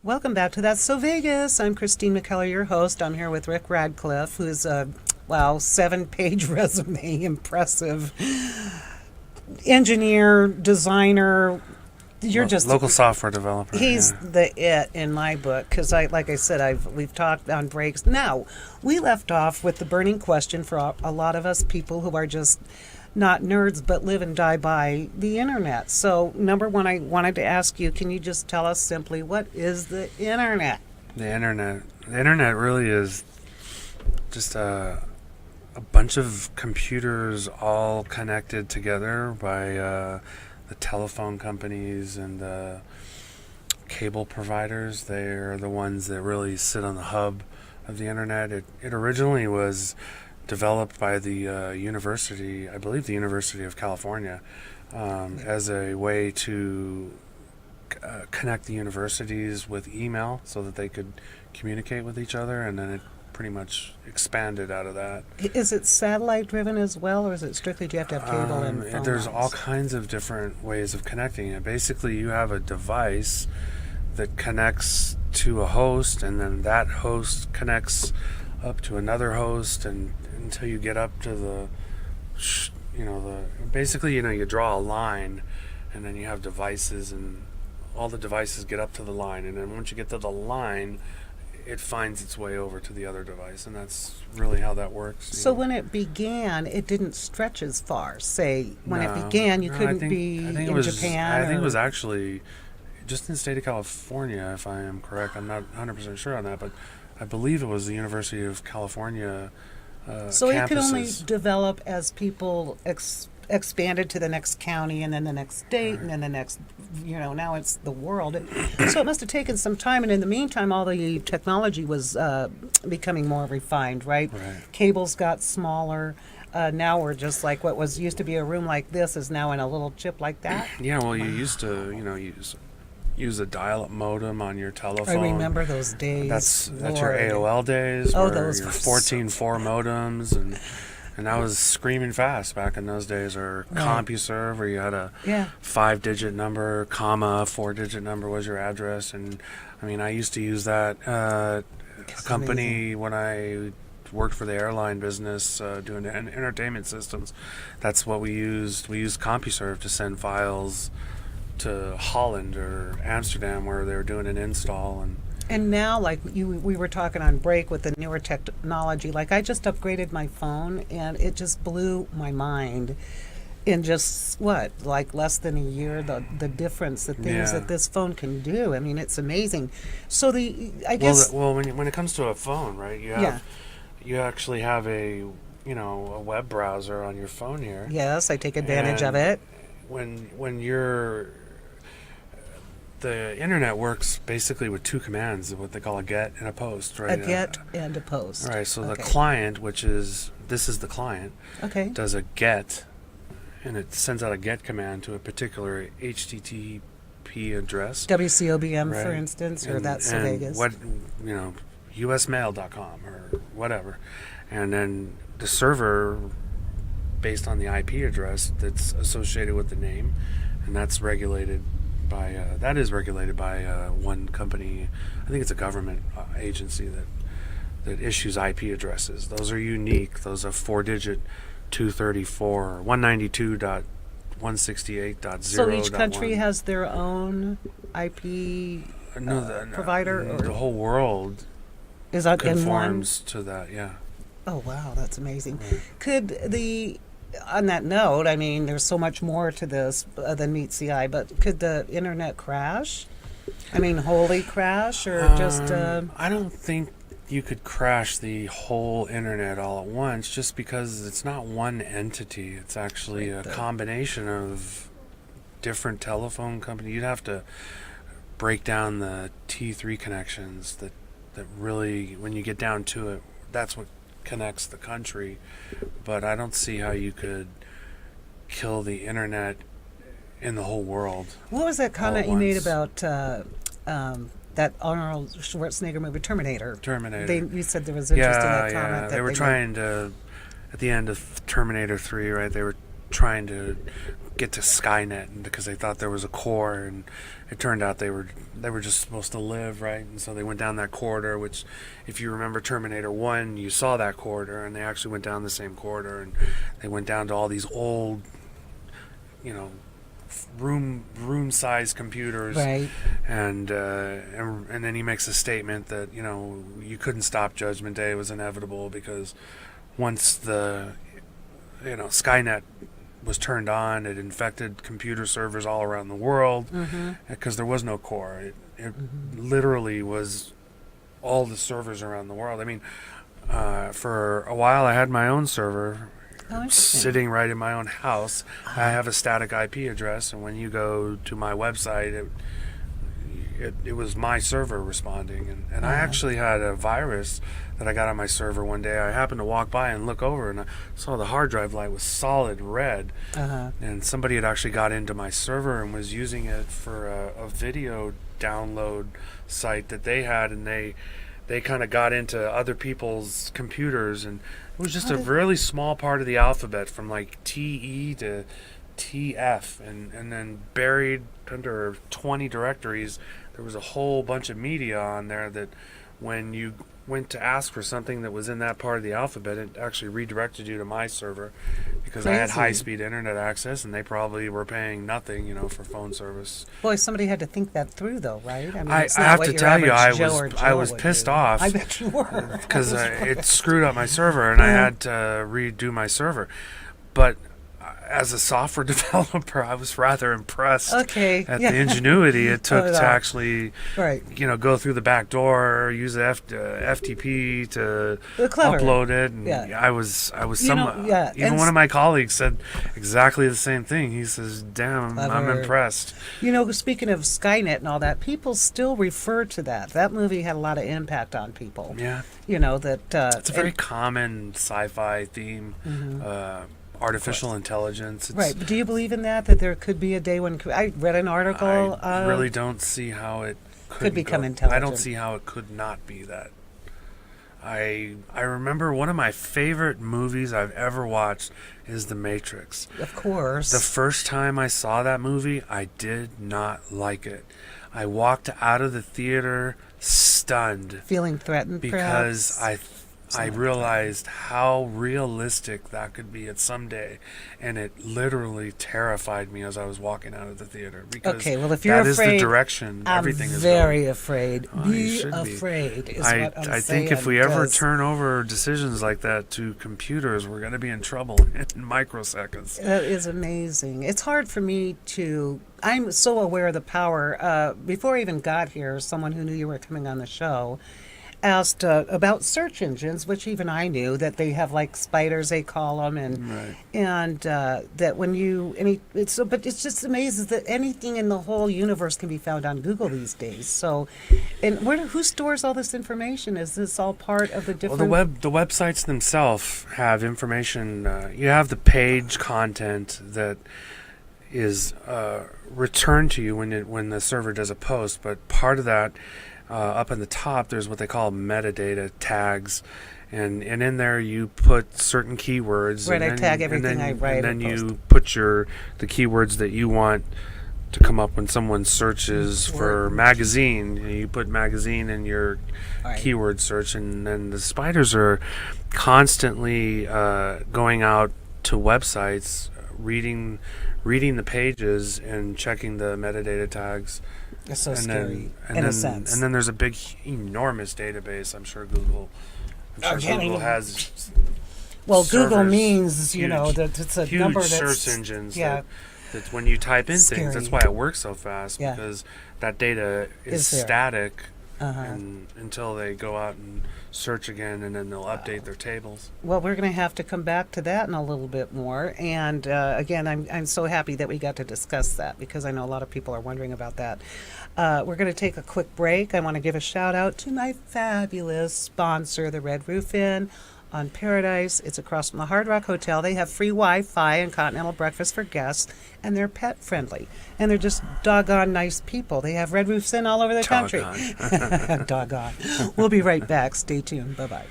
Welcome back to That's So Vegas. I'm Christine McKellar, your host. I'm here with Rick Radcliffe, who's a, 7-page resume, impressive engineer, designer. You're just Local software developer. He's Yeah. the it in my book because like I said, we've talked on breaks. Now we left off with the burning question for a lot of us people who are just not nerds but live and die by the internet. So number one, I wanted to ask you, can you just tell us simply what is the internet? The internet. The internet really is just a bunch of computers all connected together by the telephone companies and the cable providers. They're the ones that really sit on the hub of the internet. It originally was developed by the university, I believe the University of California, as a way to connect the universities with email so that they could communicate with each other, and then it pretty much expanded out of that. Is it satellite driven as well, or is it strictly do you have to have cable and phone There's lines? all kinds of different ways of connecting it. Basically, you have a device that connects to a host, and then that host connects up to another host, and until you get up to you draw a line, and then you have devices, and all the devices get up to the line, and then once you get to the line, it finds its way over to the other device, and that's really how that works. So when it began, it didn't stretch as far. Say, when it No, began, you no, couldn't I think, be I think in it was, Japan. I think it or- was actually just in the state of California, if I am correct. I'm not 100% sure on that, but I believe it was the University of California So it could only campuses. develop as people expanded to the next county and then the next state and then the next, now it's the world. So it must have taken some time. And in the meantime, all the technology was becoming more refined, right? Right. Cables got smaller. Now we're just like what was used to be a room like this is now in a little chip like that. Yeah, well, you used to, use a dial-up modem on your telephone. I remember those days. That's your Lord. AOL days. Oh, where those your were 14.4 modems, and that was screaming fast back in those days. Or Right. CompuServe, where you had a Yeah. 5-digit number, comma, 4-digit number was your address. And I mean, I used to use that a company when I worked for the airline business doing entertainment systems. That's what we used. We used CompuServe to send files to Holland or Amsterdam where they were doing an install. And now, like we were talking on break with the newer technology, like I just upgraded my phone and it just blew my mind in just like less than a year, the difference, the things Yeah. that this phone can do. I mean, it's amazing. So I guess, When it comes to a phone, right? yeah, You actually have a web browser on your phone here. yes, I take advantage of And it. When the internet works basically with two commands, what they call a get and a post, right? A get and a post. Right. So the Okay. client, this is the client, Okay. does a get, and it sends out a get command to a particular HTTP address. WCOBM, for Right. instance, or And- that's so and Vegas. usmail.com or whatever, and then the server based on the IP address that's associated with the name, and that's regulated by one company. I think it's a government agency that issues IP addresses. Those are unique. Those are 4-digit 234 192.168.0. So each country has their own IP provider, The or whole world is that in one? conforms to that. Yeah. Oh wow, that's amazing. Right. Could on that note, I mean, there's so much more to this than meets the eye, but could the internet crash? I mean, wholly crash, or just? I don't think you could crash the whole internet all at once, just because it's not one entity. It's actually a combination of different telephone companies. You'd have to break down the T3 connections that really, when you get down to it, that's what connects the country. But I don't see how you could kill the internet in the whole world. What was that all comment at you made once. about that Arnold Schwarzenegger movie, Terminator? Terminator. You said there was interest in that yeah. comment. They that were made. trying to, at the end of Terminator 3, right? They were trying to get to Skynet, and because they thought there was a core, and it turned out they were just supposed to live, right? And so they went down that corridor, which, if you remember Terminator 1, you saw that corridor, and they actually went down the same corridor, and they went down to all these old, you know, room size computers, Right. and then he makes a statement that, you know, you couldn't stop Judgment Day, it was inevitable, because once the, you know, Skynet was turned on, it infected computer servers all around the world, because there was no core. It literally was all the servers around the world. I mean, for a while I had my own server sitting right in my own house. I have a static IP address, and when you go to my website, it was my server responding. And I actually had a virus that I got on my server one day. I happened to walk by and look over, and I saw the hard drive light was solid red. And somebody had actually got into my server and was using it for a video download site that they had, and they kind of got into other people's computers, and it was just a really small part of the alphabet, from like TE to TF, and then buried under 20 directories, there was a whole bunch of media on there that when you went to ask for something that was in that part of the alphabet, it actually redirected you to my server, because I had high-speed internet access, and they probably were paying nothing, you know, for phone service. Boy, somebody had to think that through, though, right? I mean, I it's not have what to your tell you, average I Joe was would pissed do. off. I bet you were. Because it screwed up my server, and I had to redo my server. But as a software developer, I was rather impressed at the ingenuity it took to actually, you know, go through the back door, use the FTP to upload it. And I was even one of my colleagues said exactly the same thing. He says, "Damn, I'm impressed." You know, speaking of Skynet and all that, people still refer to that. That movie had a lot of impact on people. Yeah. You know, that... it's a very common sci-fi theme. Artificial intelligence. Right. But do you believe in that there could be a day when... I read an article... I really don't see how it could become intelligent. I don't see how it could not be that. I remember one of my favorite movies I've ever watched is The Matrix. Of course. The first time I saw that movie, I did not like it. I walked out of the theater stunned. Feeling threatened, because perhaps? I realized how realistic that could be at some day, and it literally terrified me as I was walking out of the theater, because if you're that is afraid, the direction everything is going. I'm very afraid. Be afraid is what I'm saying. I think if we ever turn over decisions like that to computers, we're going to be in trouble in microseconds. That is amazing. It's hard for me to... I'm so aware of the power. Before I even got here, someone who knew you were coming on the show asked about search engines, which even I knew that they have like spiders, they call them, and that when you but it's just amazing that anything in the whole universe can be found on Google these days. So, and who stores all this information? Is this all part of the different? Well, the websites themselves have information. You have the page content that is returned to you when the server does a post, but part of that. Up in the top, there's what they call metadata tags, and in there you put certain keywords. Right, I tag everything I write. And then you put the keywords that you want to come up when someone searches for magazine. You put magazine in your keyword search, and then the spiders are constantly going out to websites, reading the pages and checking the metadata tags. It's so scary, in a sense. And then there's a big, enormous database. I'm sure Google has. Well, Google means, that it's a number that's... Huge search engines that when you type in things, that's why it works so fast, because that data is static until they go out and search again, and then they'll update their tables. Well, we're going to have to come back to that in a little bit more. And again, I'm so happy that we got to discuss that, because I know a lot of people are wondering about that. We're going to take a quick break. I want to give a shout out to my fabulous sponsor, the Red Roof Inn on Paradise. It's across from the Hard Rock Hotel. They have free Wi-Fi and continental breakfast for guests, and they're pet friendly, and they're just doggone nice people. They have Red Roofs Inn all over the country. Doggone. We'll be right back. Stay tuned. Bye-bye.